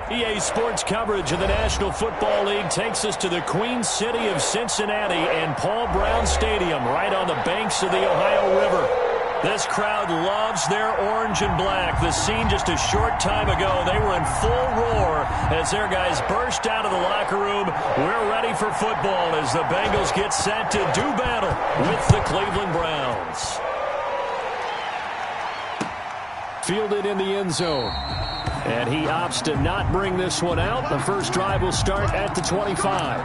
EA Sports coverage of the National Football League takes us to the Queen City of Cincinnati and Paul Brown Stadium right on the banks of the Ohio River. This crowd loves their orange and black. The scene just a short time ago, they were in full roar as their guys burst out of the locker room. We're ready for football as the Bengals get set to do battle with the Cleveland Browns. Fielded in the end zone. And he opts to not bring this one out. The first drive will start at the 25.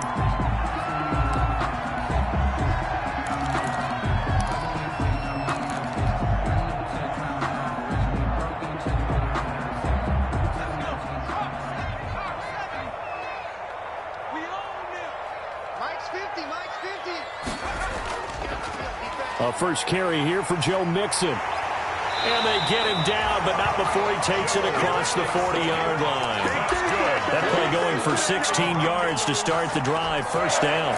A first carry here for Joe Mixon. And they get him down, but not before he takes it across the 40-yard line. That play going for 16 yards to start the drive. First down.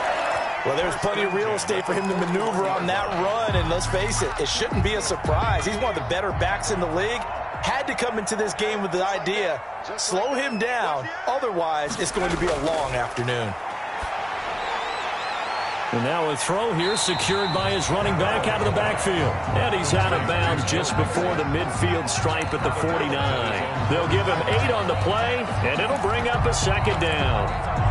Well, there's plenty of real estate for him to maneuver on that run, and let's face it, it shouldn't be a surprise. He's one of the better backs in the league. Had to come into this game with the idea, slow him down, otherwise it's going to be a long afternoon. And now a throw here secured by his running back out of the backfield. And he's out of bounds just before the midfield stripe at the 49. They'll give him 8 on the play, and it'll bring up a second down.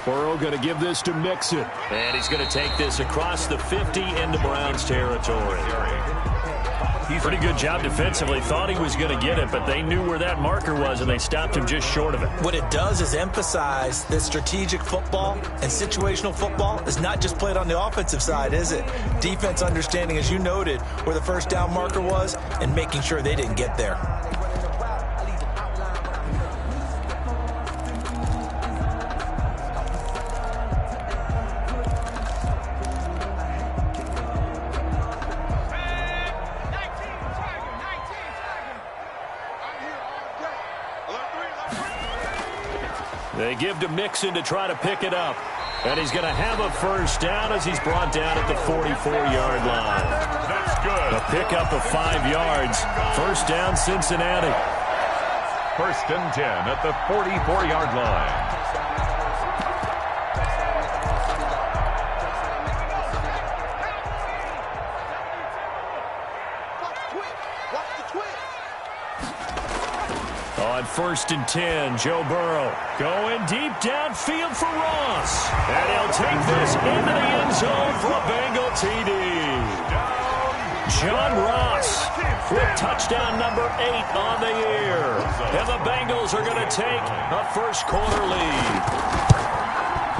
Burrow going to give this to Mixon. And he's going to take this across the 50 into Browns territory. Pretty good job defensively. Thought he was going to get it, but they knew where that marker was, and they stopped him just short of it. What it does is emphasize that strategic football and situational football is not just played on the offensive side, is it? Defense understanding, as you noted, where the first down marker was and making sure they didn't get there. They give to Mixon to try to pick it up. And he's going to have a first down as he's brought down at the 44-yard line. That's good. A pickup of 5 yards. First down, Cincinnati. First and 10 at the 44-yard line. On first and 10, Joe Burrow going deep downfield for Ross. And he'll take this into the end zone for a Bengal TD. John Ross with touchdown number 8 on the year. And the Bengals are going to take a first quarter lead.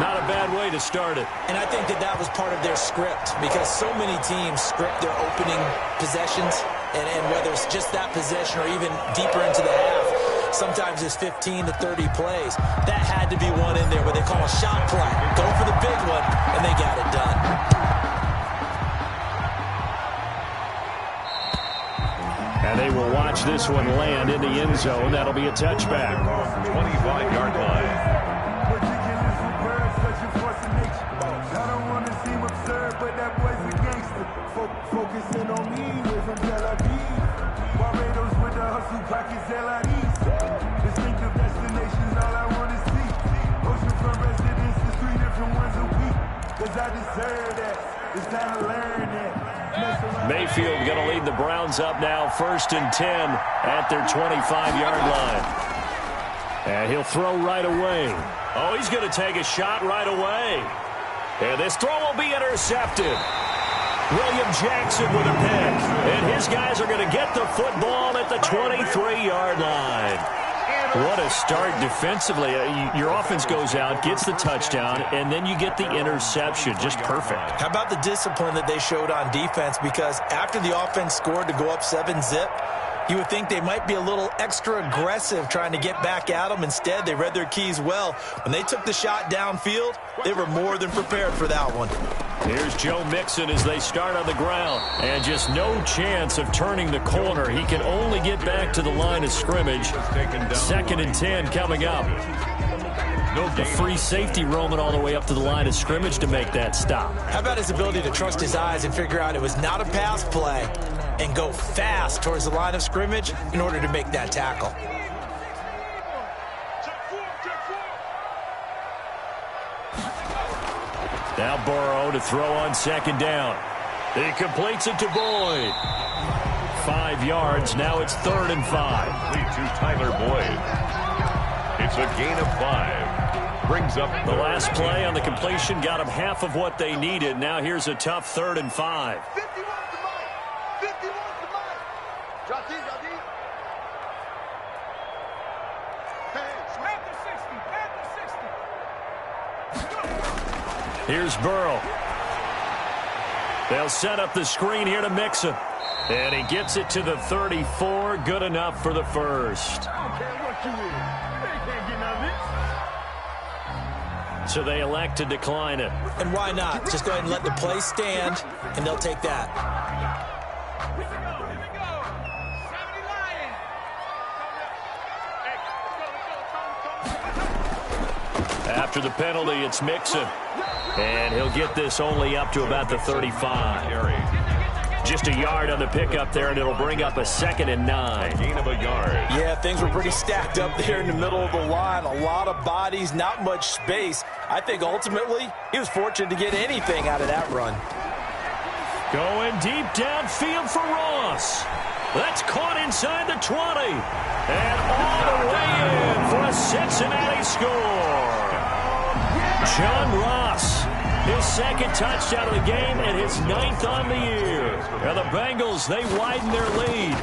Not a bad way to start it. And I think that was part of their script, because so many teams script their opening possessions, and whether it's just that possession or even deeper into the half, sometimes it's 15 to 30 plays. That had to be one in there where they call a shot play. Go for the big one, and they got it done. And they will watch this one land in the end zone. That'll be a touchback. 25-yard line. Focusing on me with some Tel Aviv. Barbados with the hustle pockets, LIDs. Distinctive destinations, all I want to see. Oceanfront residences, 3 different ones a week. Cause I deserve that. It's time to learn that. Mayfield going to lead the Browns up now, first and 10 at their 25-yard line. And he'll throw right away. Oh, he's going to take a shot right away. And this throw will be intercepted. William Jackson with a pick. And his guys are going to get the football at the 23-yard line. What a start defensively. Your offense goes out, gets the touchdown, and then you get the interception. Just perfect. How about the discipline that they showed on defense? Because after the offense scored to go up 7-zip, you would think they might be a little extra aggressive trying to get back at them. Instead, they read their keys well. When they took the shot downfield, they were more than prepared for that one. Here's Joe Mixon as they start on the ground. And just no chance of turning the corner. He can only get back to the line of scrimmage. 2nd and 10 coming up. The free safety roaming all the way up to the line of scrimmage to make that stop. How about his ability to trust his eyes and figure out it was not a pass play and go fast towards the line of scrimmage in order to make that tackle. Now Burrow to throw on 2nd down. He completes it to Boyd. 5 yards. Now it's 3rd and 5. Lead to Tyler Boyd. It's a gain of 5. Brings up the last play on the completion got him half of what they needed. Now here's a tough 3rd and 5. 51 to Mike. 51 to Mike. Jati. Here's Burrow. They'll set up the screen here to Mixon. And he gets it to the 34. Good enough for the first. I don't care what you is. They can't get none of this. So they elect to decline it. And why not? Just go ahead and let the play stand, and they'll take that. After the penalty, it's Mixon. And he'll get this only up to about the 35. Just a yard on the pickup there, and it'll bring up a 2nd and 9. Gain of a yard. Yeah, things were pretty stacked up there in the middle of the line. A lot of bodies, not much space. I think ultimately he was fortunate to get anything out of that run. Going deep downfield for Ross. That's caught inside the 20. And all the way in for a Cincinnati score. John Ross, his 2nd touchdown of the game and his 9th on the year. And the Bengals, they widen their lead.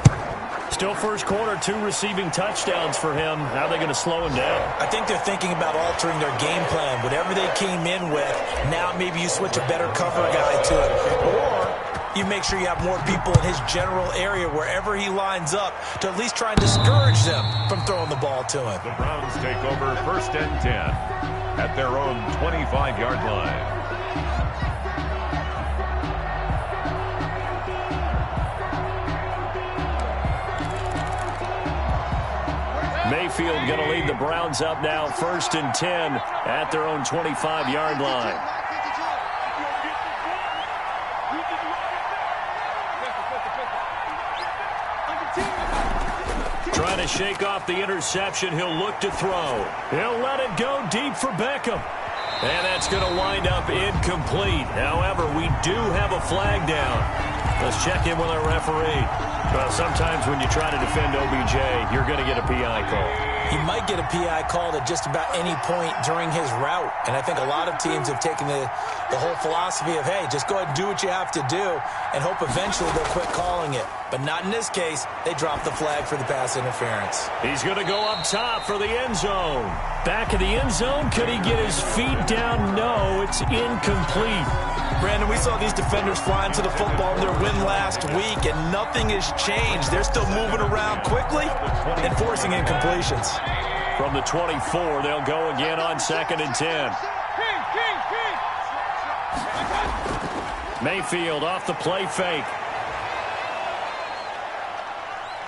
Still first quarter, 2 receiving touchdowns for him. How are they going to slow him down? I think they're thinking about altering their game plan. Whatever they came in with, now maybe you switch a better cover guy to it. Or you make sure you have more people in his general area wherever he lines up to at least try and discourage them from throwing the ball to him. The Browns take over 1st and 10 at their own 25-yard line. Mayfield going to lead the Browns up now 1st and 10 at their own 25-yard line. Trying to shake off the interception. He'll look to throw. He'll let it go deep for Beckham. And that's going to wind up incomplete. However, we do have a flag down. Let's check in with our referee. Well, sometimes when you try to defend OBJ, you're going to get a PI call. He might get a PI called at just about any point during his route. And I think a lot of teams have taken the whole philosophy of, hey, just go ahead and do what you have to do and hope eventually they'll quit calling it. But not in this case. They dropped the flag for the pass interference. He's going to go up top for the end zone. Back of the end zone. Could he get his feet down? No, it's incomplete. Brandon, we saw these defenders flying to the football in their win last week, and nothing has changed. They're still moving around quickly and forcing incompletions. From the 24, they'll go again on 2nd and 10. Mayfield off the play fake.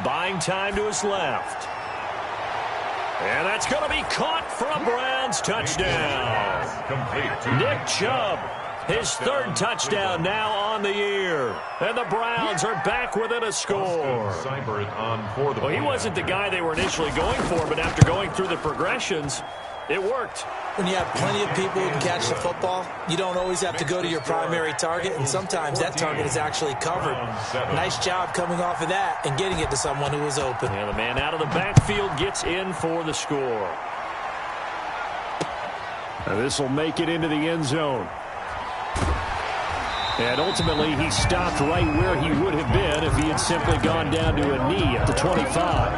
Buying time to his left. And that's going to be caught for a Browns touchdown. Nick Chubb, his 3rd touchdown now on the year. And the Browns are back within a score. Well, he wasn't the guy they were initially going for, but after going through the progressions, it worked. When you have plenty of people who can catch the football, you don't always have to go to your primary target, and sometimes that target is actually covered. Nice job coming off of that and getting it to someone who was open. And the man out of the backfield gets in for the score. This will make it into the end zone. And ultimately, he stopped right where he would have been if he had simply gone down to a knee at the 25.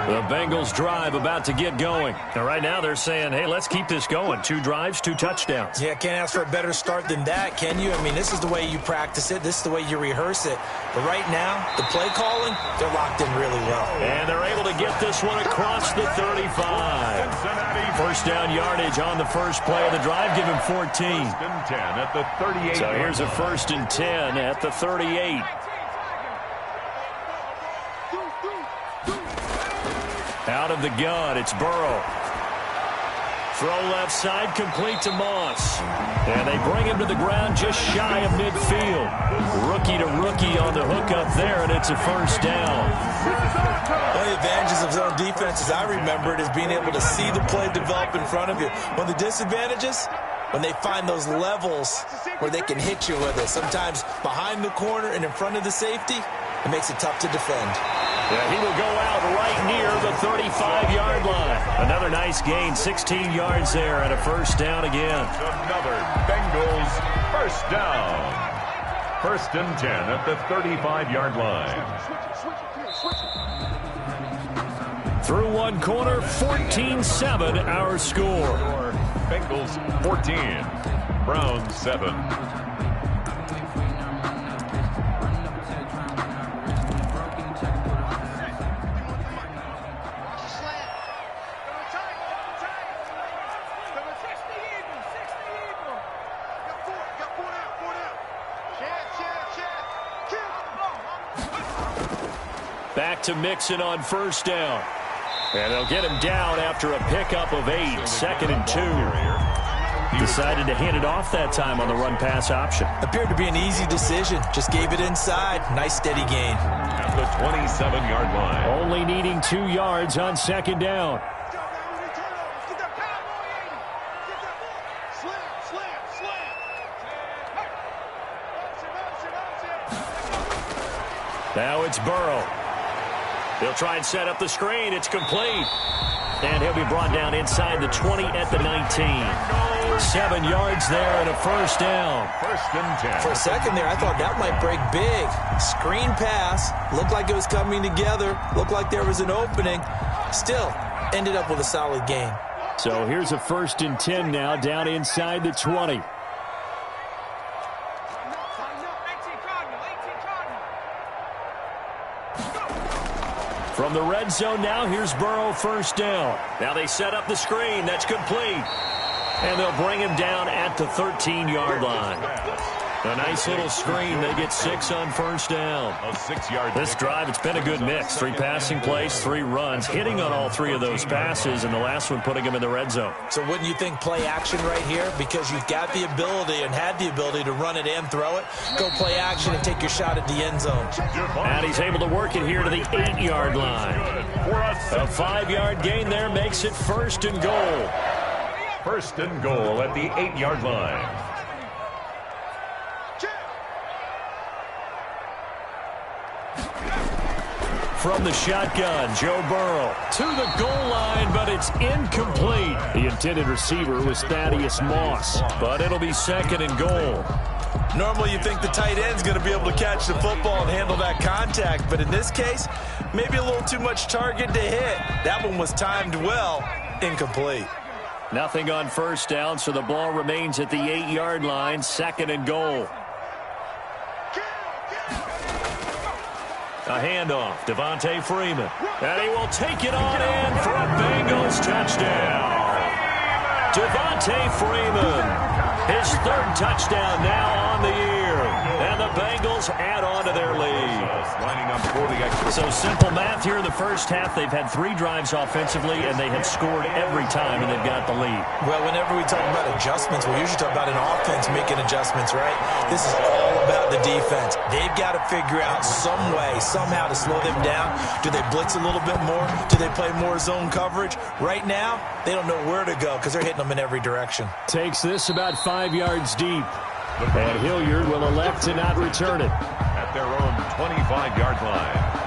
The Bengals drive about to get going. And right now they're saying, hey, let's keep this going. 2 drives, 2 touchdowns. Yeah, can't ask for a better start than that, can you? I mean, this is the way you practice it. This is the way you rehearse it. But right now, the play calling, they're locked in really well. And they're able to get this one across the 35. First down yardage on the first play of the drive. Give him 14. First and 10 at the 38. So here's a first and 10 at the 38. Out of the gun, it's Burrow. Throw left side, complete to Moss. And they bring him to the ground just shy of midfield. Rookie to rookie on the hook up there, and it's a first down. One of the advantages of zone defense, as I remember it, is being able to see the play develop in front of you. One of the disadvantages, when they find those levels where they can hit you with it. Sometimes behind the corner and in front of the safety, it makes it tough to defend. Yeah, he will go out right near the 35-yard line. Another nice gain, 16 yards there, and a first down again. Another Bengals first down. First and 10 at the 35-yard line. Through one corner, 14-7 our score. Bengals 14, Browns 7. Back to Mixon on first down. And they'll get him down after a pickup of 8. 2nd and 2. Decided to hand it off that time on the run-pass option. Appeared to be an easy decision. Just gave it inside. Nice steady gain. At the 27-yard line. Only needing 2 yards on 2nd down. Now it's Burrow. He'll try and set up the screen. It's complete. And he'll be brought down inside the 20 at the 19. 7 yards there and a first down. First and 10. For a second there, I thought that might break big. Screen pass. Looked like it was coming together. Looked like there was an opening. Still, ended up with a solid gain. So here's a first and 10 now down inside the 20. From the red zone now, here's Burrow first down. Now they set up the screen. That's complete. And they'll bring him down at the 13-yard line. A nice little screen. They get 6 on first down. A 6-yard. This drive, it's been a good mix. 3 passing plays, 3 runs, hitting on all 3 of those passes, and the last one putting him in the red zone. So wouldn't you think play action right here? Because you've got the ability and had the ability to run it and throw it. Go play action and take your shot at the end zone. And he's able to work it here to the 8-yard line. A 5-yard gain there makes it first and goal. First and goal at the 8-yard line. From the shotgun, Joe Burrow to the goal line, but it's incomplete. The intended receiver was Thaddeus Moss, but it'll be 2nd and goal. Normally you think the tight end's going to be able to catch the football and handle that contact, but in this case, maybe a little too much target to hit. That one was timed well, incomplete. Nothing on first down, so the ball remains at the 8-yard line, 2nd and goal. A handoff, Devontae Freeman. And he will take it on in for a Bengals touchdown. Devontae Freeman, his 3rd touchdown now on the year. And the Bengals add on to their lead. Lining up for the extra. So simple math here in the first half. They've had 3 drives offensively, and they have scored every time, and they've got the lead. Well, whenever we talk about adjustments, we usually talk about an offense making adjustments, right? This is all about the defense. They've got to figure out some way, somehow to slow them down. Do they blitz a little bit more? Do they play more zone coverage? Right now, they don't know where to go because they're hitting them in every direction. Takes this about 5 yards deep. And Hilliard will elect to not return it. At their own 25-yard line.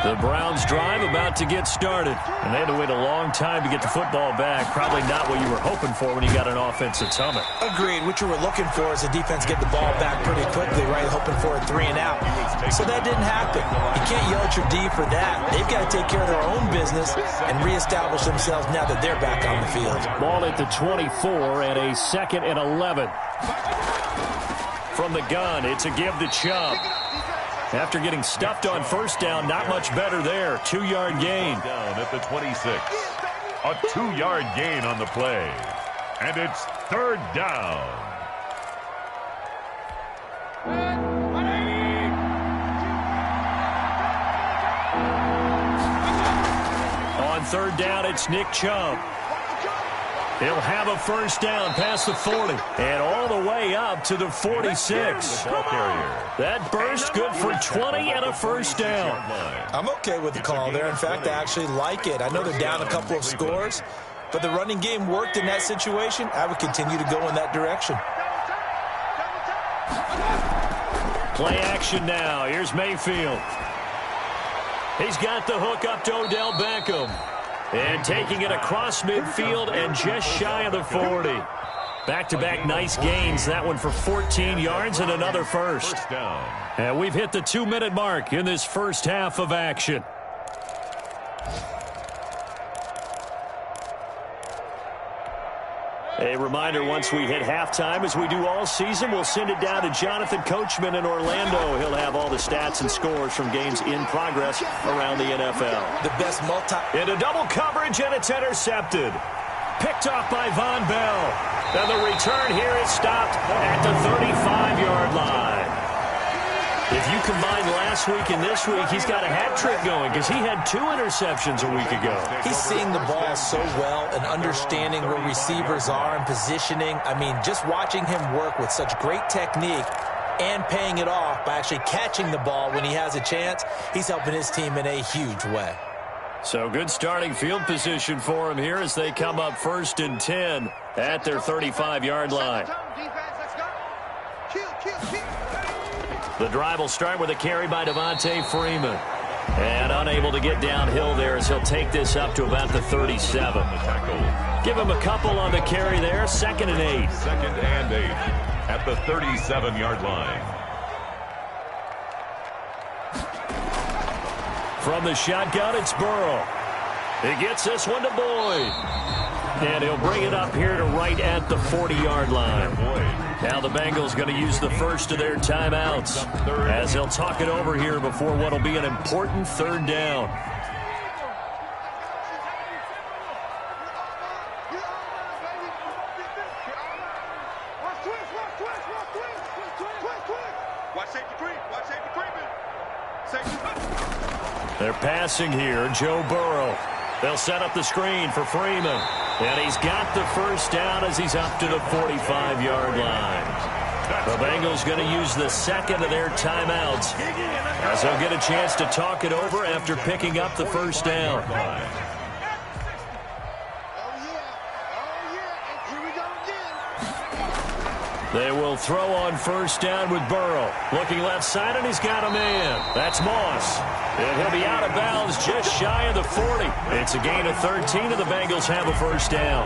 The Browns drive about to get started. And they had to wait a long time to get the football back. Probably not what you were hoping for when you got an offensive summit. Agreed. What you were looking for is the defense get the ball back pretty quickly, right? Hoping for a 3 and out. So that didn't happen. You can't yell at your D for that. They've got to take care of their own business and reestablish themselves now that they're back on the field. Ball at the 24 and a 2nd and 11. From the gun, it's a give to Chubb. After getting stuffed on first down, not much better there. 2-yard gain. Down at the 26. A 2-yard gain on the play. And it's 3rd down. On 3rd down, it's Nick Chubb. He'll have a first down past the 40 and all the way up to the 46. That burst good for 20 and a first down. I'm okay with the call there. In fact, I actually like it. I know they're down a couple of scores, but the running game worked in that situation. I would continue to go in that direction. Play action now. Here's Mayfield. He's got the hook up to Odell Beckham. And taking it across midfield and just shy of the 40. Back-to-back nice gains. That one for 14 yards and another first. And we've hit the 2-minute mark in this first half of action. A reminder, once we hit halftime, as we do all season, we'll send it down to Jonathan Coachman in Orlando. He'll have all the stats and scores from games in progress around the NFL. The best Into double coverage, and it's intercepted. Picked off by Von Bell. And the return here is stopped at the 35-yard line. If you combine last week and this week, he's got a hat trick going because he had 2 interceptions a week ago. He's seeing the ball so well and understanding where receivers are and positioning. I mean, just watching him work with such great technique and paying it off by actually catching the ball when he has a chance, he's helping his team in a huge way. So good starting field position for him here as they come up 1st and 10 at their 35-yard line. The drive will start with a carry by Devontae Freeman. And unable to get downhill there as he'll take this up to about the 37. Give him a couple on the carry there. 2nd and 8. 2nd and 8 at the 37-yard line. From the shotgun, it's Burrow. He gets this one to Boyd. And he'll bring it up here to right at the 40-yard line. Now the Bengals going to use the first of their timeouts as they'll talk it over here before what will be an important 3rd down. They're passing here. Joe Burrow. They'll set up the screen for Freeman. And he's got the first down as he's up to the 45-yard line. The Bengals going to use the 2nd of their timeouts as they'll get a chance to talk it over after picking up the first down. They will throw on first down with Burrow. Looking left side, and he's got a man. That's Moss. And he'll be out of bounds just shy of the 40. It's a gain of 13, and the Bengals have a first down.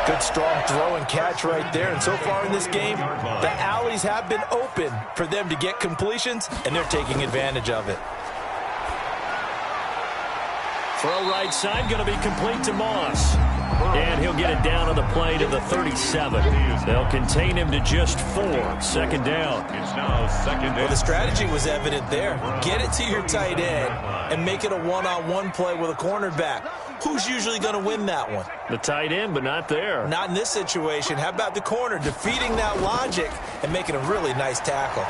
Good strong throw and catch right there. And so far in this game, the alleys have been open for them to get completions, and they're taking advantage of it. Throw right side, going to be complete to Moss. And he'll get it down on the play to the 37. They'll contain him to just 4. 2nd down. It's now 2nd down. Well, the strategy was evident there. Get it to your tight end and make it a one-on-one play with a cornerback. Who's usually going to win that one? The tight end, but not there. Not in this situation. How about the corner defeating that logic and making a really nice tackle?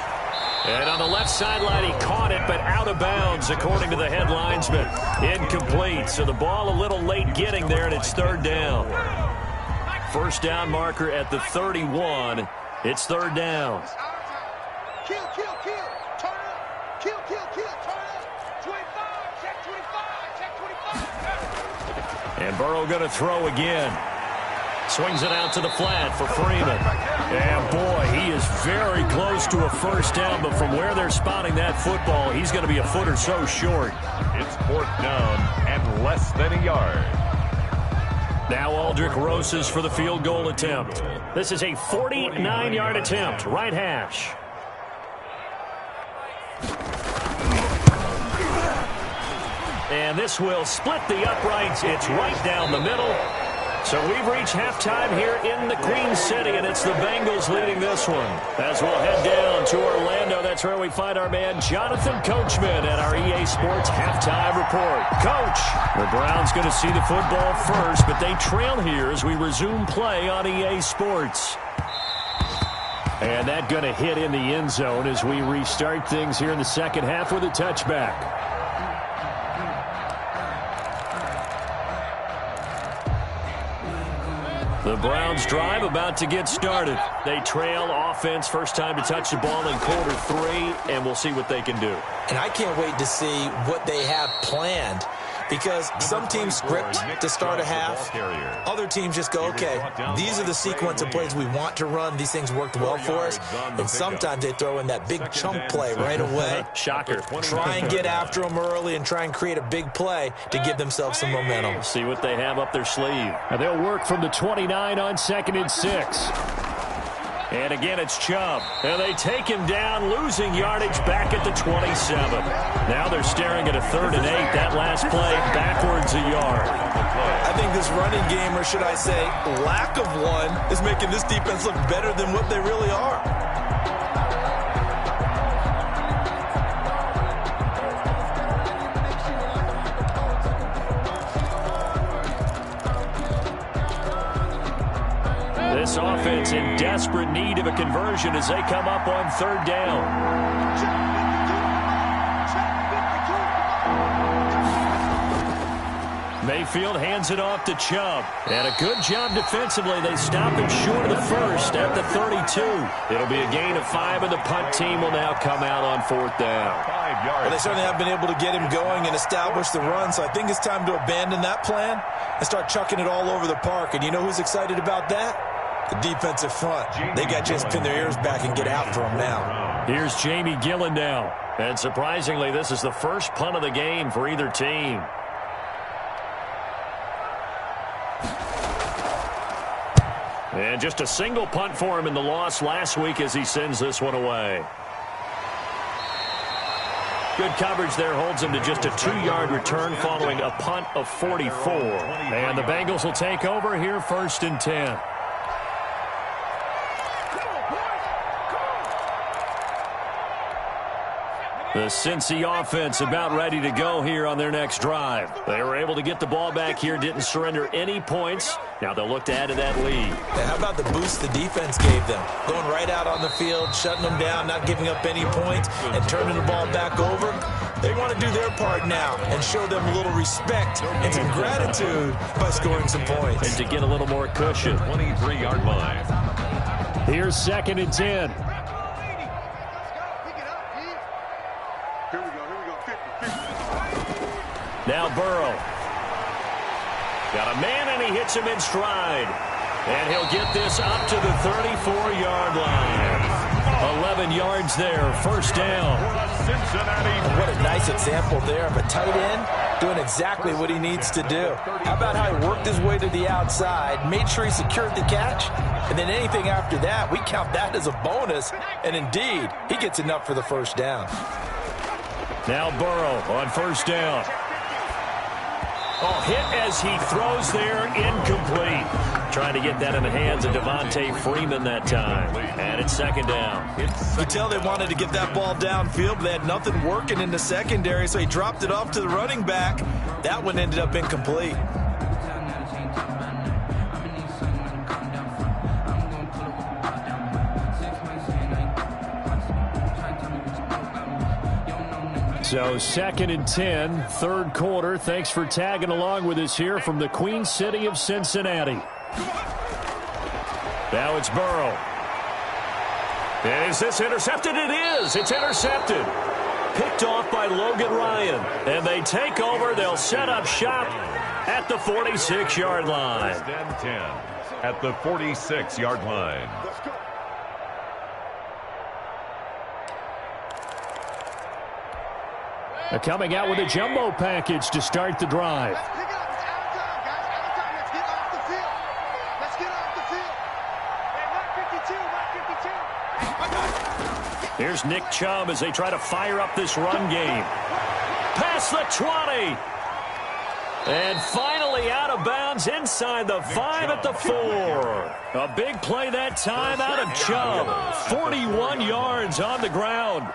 And on the left sideline, he caught it, but out of bounds, according to the head linesman. Incomplete, so the ball a little late getting there, and it's 3rd down. First down marker at the 31. It's 3rd down. Kill, kill, kill. Turn up. Kill, kill, kill. Turn up. 25. Check 25. Check 25. And Burrow going to throw again. Swings it out to the flat for Freeman. And boy, he is very close to a first down, but from where they're spotting that football, he's going to be a foot or so short. It's 4th down and less than a yard. Now Aldrick Rosas for the field goal attempt. This is a 49-yard attempt, right hash. And this will split the uprights. It's right down the middle. So we've reached halftime here in the Queen City, and it's the Bengals leading this one. As we'll head down to Orlando, that's where we find our man Jonathan Coachman at our EA Sports Halftime Report. Coach, the Browns going to see the football first, but they trail here as we resume play on EA Sports. And that going to hit in the end zone as we restart things here in the second half with a touchback. The Browns drive about to get started. They trail offense, first time to touch the ball in quarter 3, and we'll see what they can do. And I can't wait to see what they have planned, because some teams script to start a half. Other teams just go, okay, these are the sequence of plays we want to run. These things worked well for us. And sometimes they throw in that big chunk play right away. Shocker. Try and get after them early and try and create a big play to give themselves some momentum. See what they have up their sleeve. And they'll work from the 29 on 2nd and 6. And again, it's Chubb. And they take him down, losing yardage back at the 27. Now they're staring at a 3rd and 8. That last play backwards a yard. I think this running game, or should I say lack of one, is making this defense look better than what they really are. This offense in desperate need of a conversion as they come up on 3rd down. Mayfield hands it off to Chubb. And a good job defensively. They stop him short of the first at the 32. It'll be a gain of 5, and the punt team will now come out on 4th down. 5 yards. Well, they certainly have been able to get him going and establish the run, so I think it's time to abandon that plan and start chucking it all over the park. And you know who's excited about that? The defensive front. They got to just pin their ears back and get after him now. Here's Jamie Gillen now. And surprisingly, this is the first punt of the game for either team. And just a single punt for him in the loss last week as he sends this one away. Good coverage there holds him to just a 2-yard return following a punt of 44. And the Bengals will take over here 1st and 10. The Cincy offense about ready to go here on their next drive. They were able to get the ball back here, didn't surrender any points. Now they'll look to add to that lead. Yeah, how about the boost the defense gave them? Going right out on the field, shutting them down, not giving up any points, and turning the ball back over. They want to do their part now and show them a little respect and some gratitude by scoring some points. And to get a little more cushion. 23-yard line. Here's 2nd and 10. Now Burrow. Got a man, and he hits him in stride. And he'll get this up to the 34-yard line. 11 yards there, 1st down. What a nice example there of a tight end doing exactly what he needs to do. How about how he worked his way to the outside, made sure he secured the catch, and then anything after that, we count that as a bonus. And indeed, he gets enough for the 1st down. Now Burrow on 1st down. Oh, hit as he throws there, incomplete. Trying to get that in the hands of Devontae Freeman that time. And it's 2nd down. You could tell they wanted to get that ball downfield, but they had nothing working in the secondary, so he dropped it off to the running back. That one ended up incomplete. So 2nd and 10, 3rd quarter. Thanks for tagging along with us here from the Queen City of Cincinnati. Now it's Burrow. Is this intercepted? It is. It's intercepted. Picked off by Logan Ryan. And they take over. They'll set up shop at the 46-yard line. At the 46-yard line. They're coming out with a jumbo package to start the drive. Let's pick it up. It's out of time, guys. Out of time. Let's get off the field. Let's get off the field. Hey, 152, 152. Here's Nick Chubb as they try to fire up this run game. Past the 20. And finally out of bounds inside the 5 at the 4. A big play that time out of Chubb. 41 yards on the ground.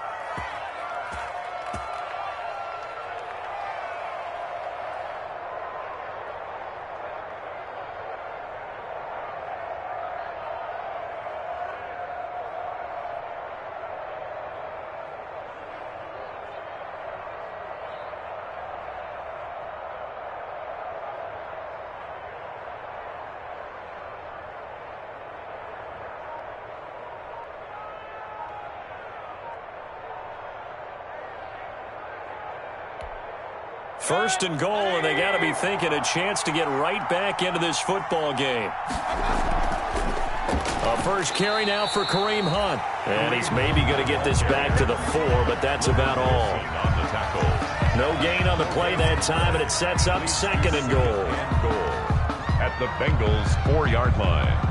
First and goal, and they got to be thinking a chance to get right back into this football game. A first carry now for Kareem Hunt. And he's maybe going to get this back to the 4, but that's about all. No gain on the play that time, and it sets up second and goal. At the Bengals' 4-yard line.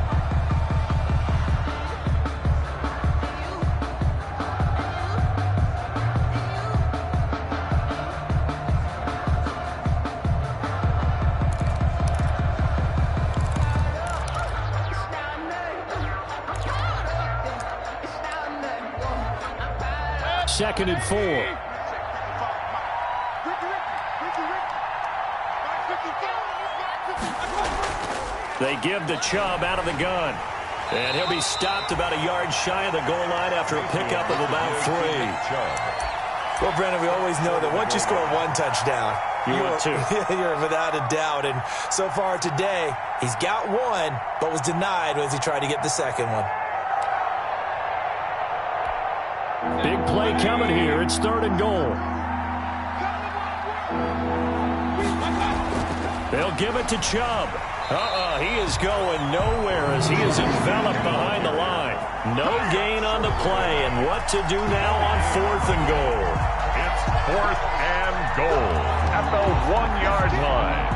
Second and 4. They give to Chubb out of the gun. And he'll be stopped about a yard shy of the goal line after a pickup of about 3. Well, Brennan, we always know that once you score one touchdown, you're without a doubt. And so far today, he's got one, but was denied as he tried to get the second one. Big play coming here. It's third and goal. They'll give it to Chubb. He is going nowhere as he is enveloped behind the line. No gain on the play, and what to do now on fourth and goal. It's fourth and goal at the 1-yard line.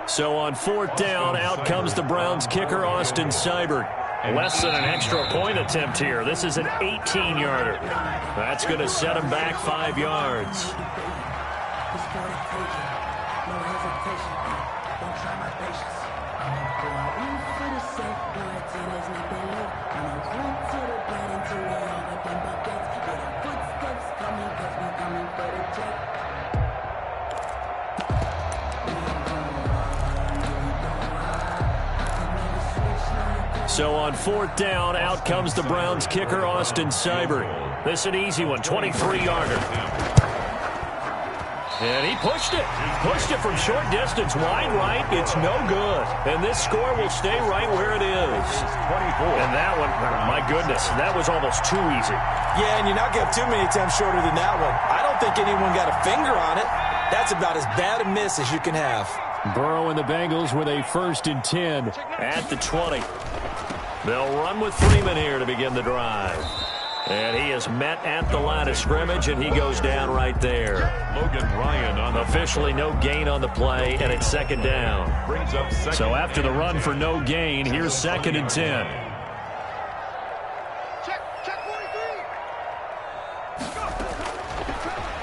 So on fourth down, out comes the Browns kicker, Austin Seibert. Less than an extra point attempt here. This is an 18-yarder. That's going to set him back 5 yards. So on fourth down, out comes the Browns kicker, Austin Seibert. This is an easy one, 23-yarder. And he pushed it. Pushed it from short distance, wide right. It's no good. And this score will stay right where it is. 24. And that one, my goodness, that was almost too easy. Yeah, and you're not going to have too many attempts shorter than that one. I don't think anyone got a finger on it. That's about as bad a miss as you can have. Burrow and the Bengals with a 1st and 10 at the 20. They'll run with Freeman here to begin the drive. And he is met at the line of scrimmage, and he goes down right there. Logan Ryan on the officially no gain on the play, and it's second down. brings up second. So after the run for no gain, here's 2nd and 10. Check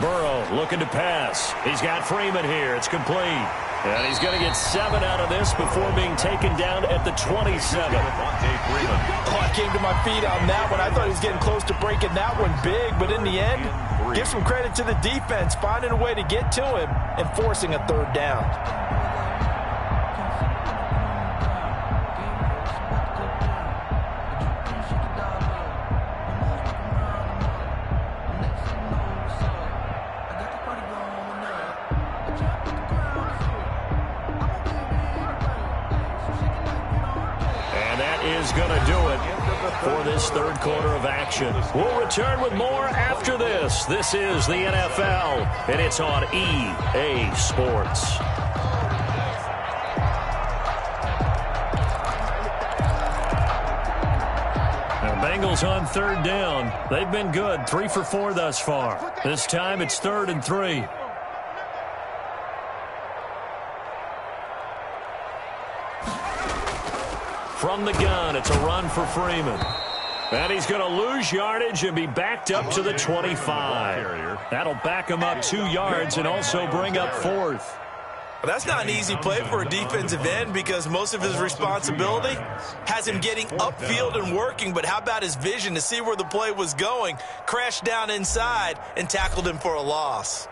43. Burrow looking to pass. He's got Freeman here. It's complete. And he's going to get 7 out of this before being taken down at the 27. Oh, I came to my feet on that one. I thought he was getting close to breaking that one big, but in the end, give some credit to the defense, finding a way to get to him and forcing a 3rd down. is going to do it for this third quarter of action. We'll return with more after this. This is the NFL, and it's on EA Sports. Bengals on third down. They've been good, 3 for 4 thus far. This time it's 3rd and 3. From the gun, it's a run for Freeman. And he's going to lose yardage and be backed up to the 25. That'll back him up 2 yards and also bring up 4th. That's not an easy play for a defensive end because most of his responsibility has him getting upfield and working. But how about his vision to see where the play was going, crashed down inside, and tackled him for a loss.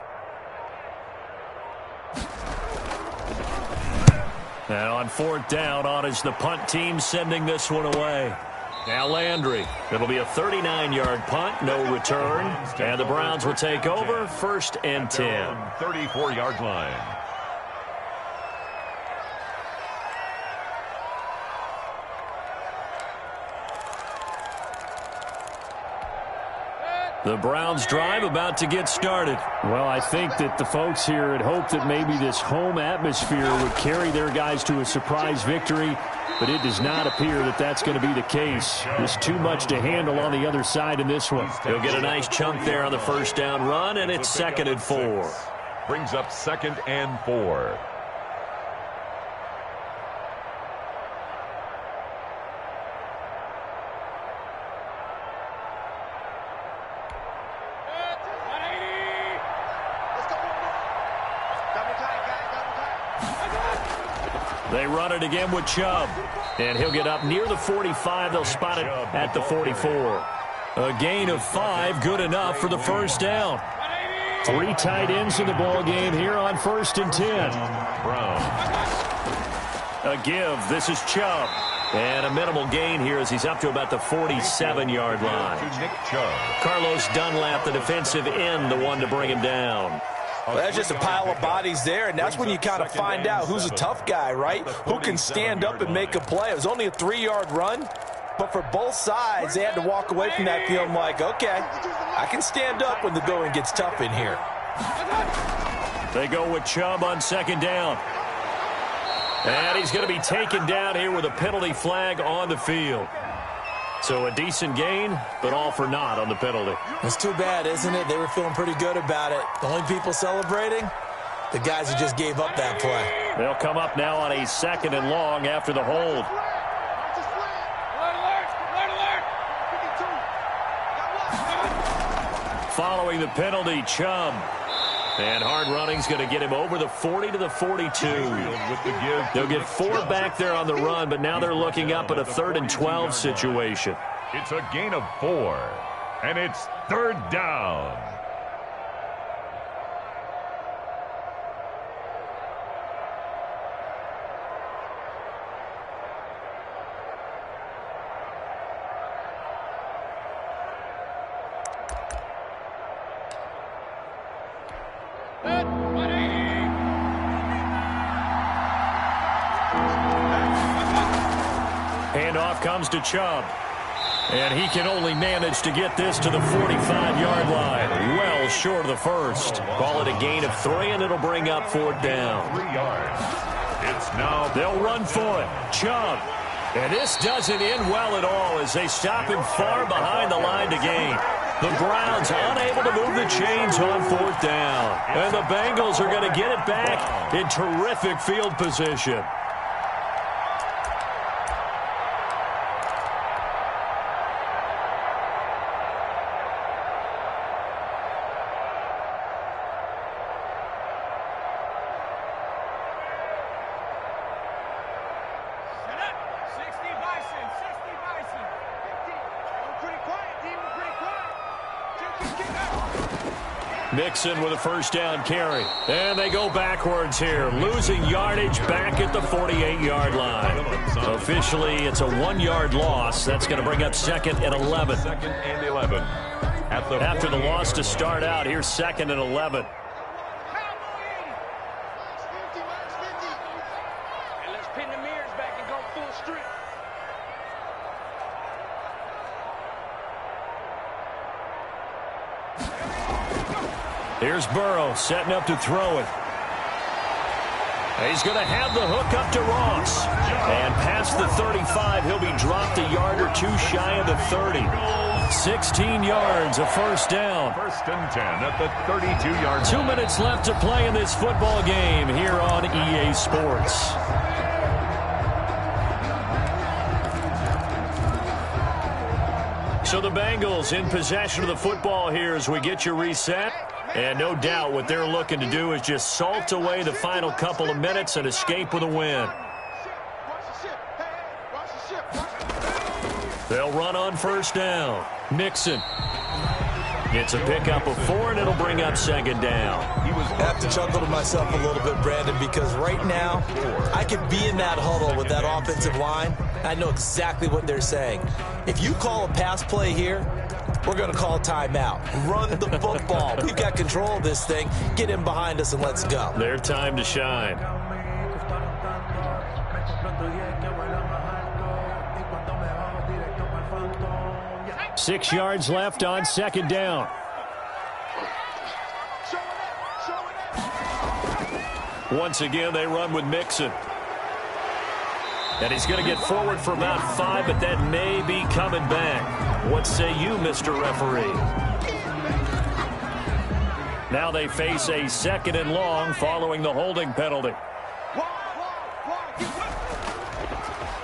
Now on 4th down, on is the punt team sending this one away. Now Landry. It'll be a 39-yard punt, no return. And the Browns will take over, 1st and 10. 34-yard line. The Browns drive about to get started. Well, I think that the folks here had hoped that maybe this home atmosphere would carry their guys to a surprise victory, but it does not appear that that's going to be the case. There's too much to handle on the other side in this one. He'll get a nice chunk there on the 1st down run, and it's 2nd and 4. Brings up 2nd and 4. They run it again with Chubb. And he'll get up near the 45. They'll spot it at the 44. A gain of 5, good enough for the 1st down. 3 tight ends in the ball game here on 1st and 10. A give. This is Chubb. And a minimal gain here as he's up to about the 47-yard line. Carlos Dunlap, the defensive end, the one to bring him down. Well, that's just a pile of bodies there, and that's when you kind of find out who's a tough guy, right? Who can stand up and make a play. It was only a 3-yard run, but for both sides, they had to walk away from that feeling like, okay, I can stand up when the going gets tough in here. They go with Chubb on 2nd down. And he's going to be taken down here with a penalty flag on the field. So a decent gain, but all for naught on the penalty. It's too bad, isn't it? They were feeling pretty good about it. The only people celebrating, the guys who just gave up that play. They'll come up now on a 2nd and long after the hold. Following the penalty, Chubb. And hard running's going to get him over the 40 to the 42. They'll get 4 back there on the run, but now they're looking up at a 3rd and 12 situation. It's a gain of 4, and it's 3rd down. Handoff comes to Chubb. And he can only manage to get this to the 45-yard line. Well short of the 1st. Call it a gain of 3, and it'll bring up 4th down. 3 yards. It's now. They'll run for it. Chubb. And this doesn't end well at all as they stop him far behind the line to gain. The Browns unable to move the chains on 4th down. And the Bengals are going to get it back in terrific field position. Mixon with a 1st down carry. And they go backwards here, losing yardage back at the 48-yard line. Officially, it's a 1-yard loss. That's going to bring up 2nd and 11. 2nd and 11. After the loss to start out, here's 2nd and 11. Here's Burrow setting up to throw it. He's going to have the hook up to Ross. And past the 35, he'll be dropped a yard or two shy of the 30. 16 yards, a first down. First and 10 at the 32-yard line. 2 minutes left to play in this football game here on EA Sports. So the Bengals in possession of the football here as we get you reset. And no doubt what they're looking to do is just salt away the final couple of minutes and escape with a win. They'll run on first down. Mixon. It's a pickup of 4, and it'll bring up second down. I have to chuckle to myself a little bit, Brandon, because right now I could be in that huddle with that offensive line. I know exactly what they're saying. If you call a pass play here, we're going to call timeout. Run the football. We've got control of this thing. Get in behind us and let's go. Their time to shine. Six yards left on second down. Once again, they run with Mixon. And he's going to get forward for about 5, but that may be coming back. What say you, Mr. Referee? Now they face a second and long following the holding penalty.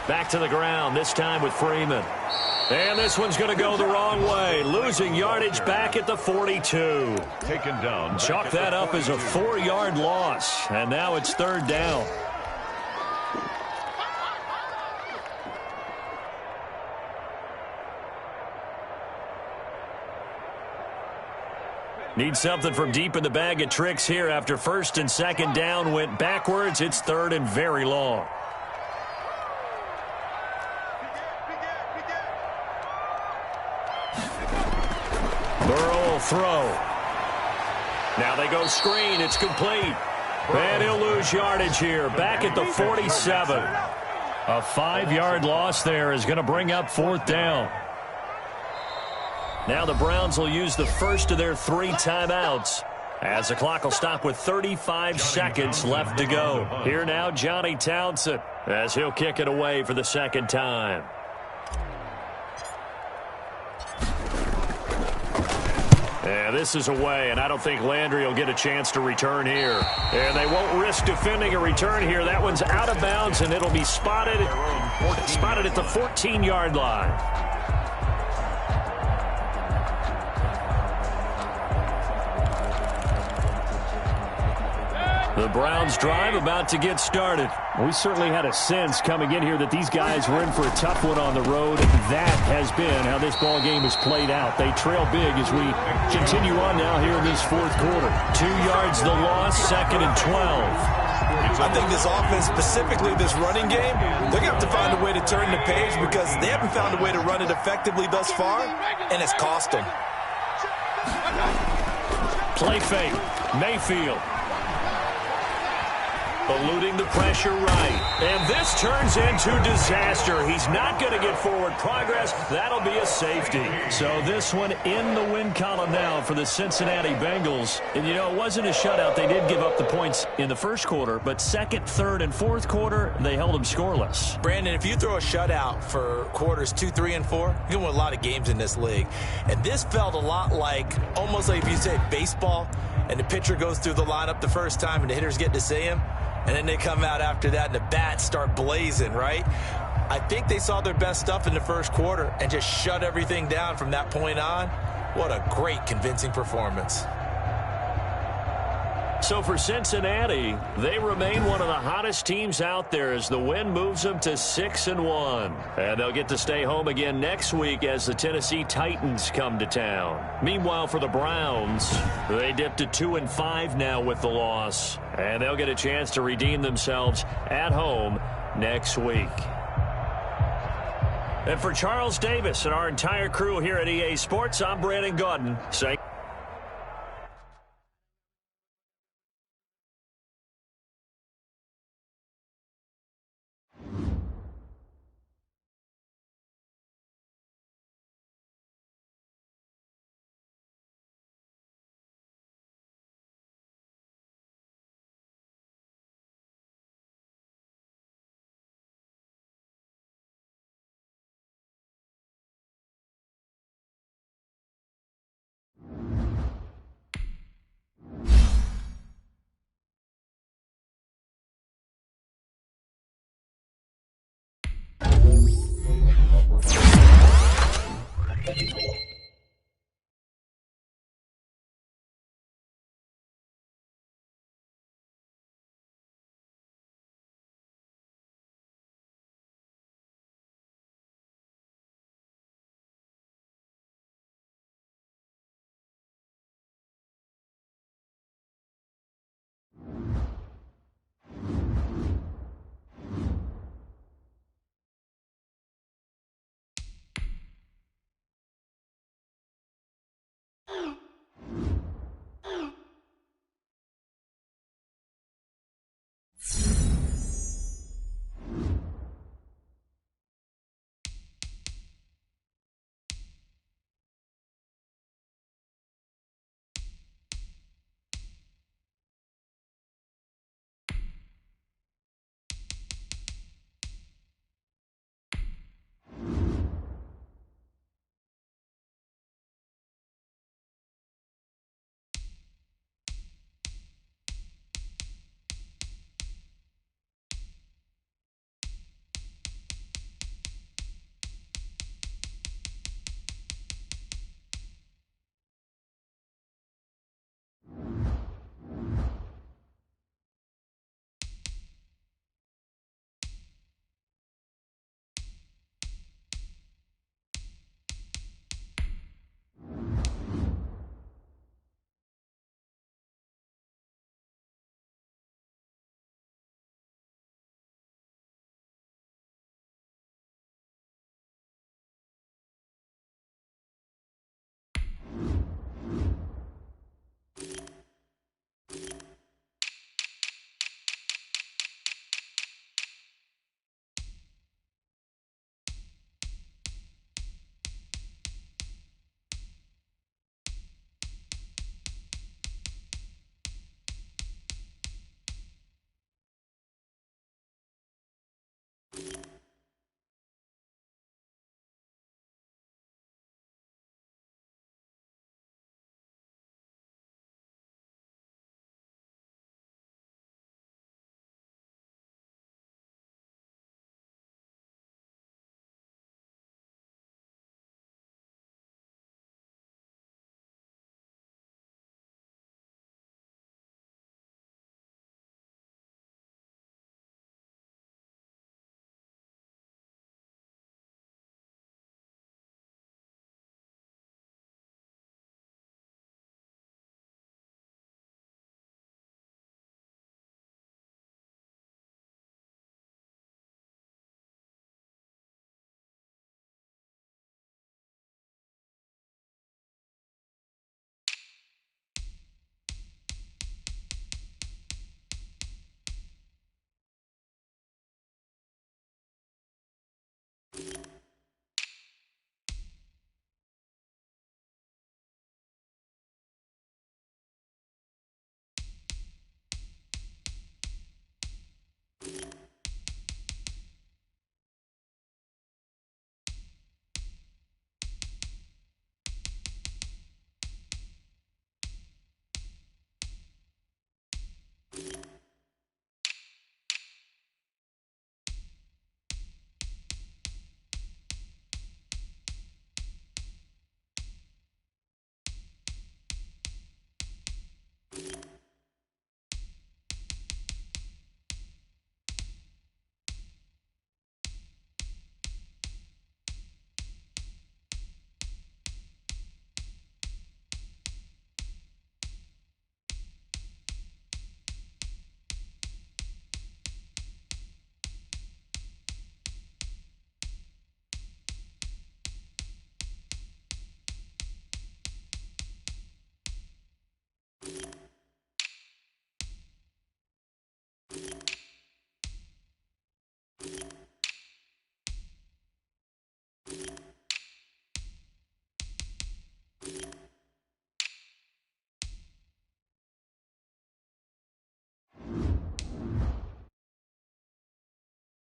Back to the ground, this time with Freeman. And this one's going to go the wrong way. Losing yardage back at the 42. Taken down. Chalk that up as a 4-yard loss. And now it's third down. Need something from deep in the bag of tricks here after first and second down went backwards. It's third and very long. Burrow will throw. Now they go screen. It's complete. And he'll lose yardage here. Back at the 47. A 5-yard loss there is going to bring up fourth down. Now the Browns will use the first of their 3 timeouts as the clock will stop with 35 seconds left to go. Here now, Johnny Townsend, as he'll kick it away for the second time. Yeah, this is away, and I don't think Landry will get a chance to return here. And they won't risk defending a return here. That one's out of bounds, and it'll be spotted at the 14-yard line. The Browns drive about to get started. We certainly had a sense coming in here that these guys were in for a tough one on the road. That has been how this ball game has played out. They trail big as we continue on now here in this fourth quarter. 2 yards the loss, second and 12. I think this offense, specifically this running game, they're going to have to find a way to turn the page because they haven't found a way to run it effectively thus far, and it's cost them. Play fake. Mayfield. Eluding the pressure right. And this turns into disaster. He's not going to get forward progress. That'll be a safety. So this one in the win column now for the Cincinnati Bengals. And, you know, it wasn't a shutout. They did give up the points in the first quarter. But second, third, and fourth quarter, they held them scoreless. Brandon, if you throw a shutout for quarters 2, 3, and 4, you can win a lot of games in this league. And this felt a lot like, almost like if you say baseball, and the pitcher goes through the lineup the first time and the hitters get to see him. And then they come out after that and the bats start blazing, right? I think they saw their best stuff in the first quarter and just shut everything down from that point on. What a great, convincing performance. So for Cincinnati, they remain one of the hottest teams out there as the win moves them to 6-1. And they'll get to stay home again next week as the Tennessee Titans come to town. Meanwhile, for the Browns, they dipped to 2-5 now with the loss. And they'll get a chance to redeem themselves at home next week. And for Charles Davis and our entire crew here at EA Sports, I'm Brandon Gaudin saying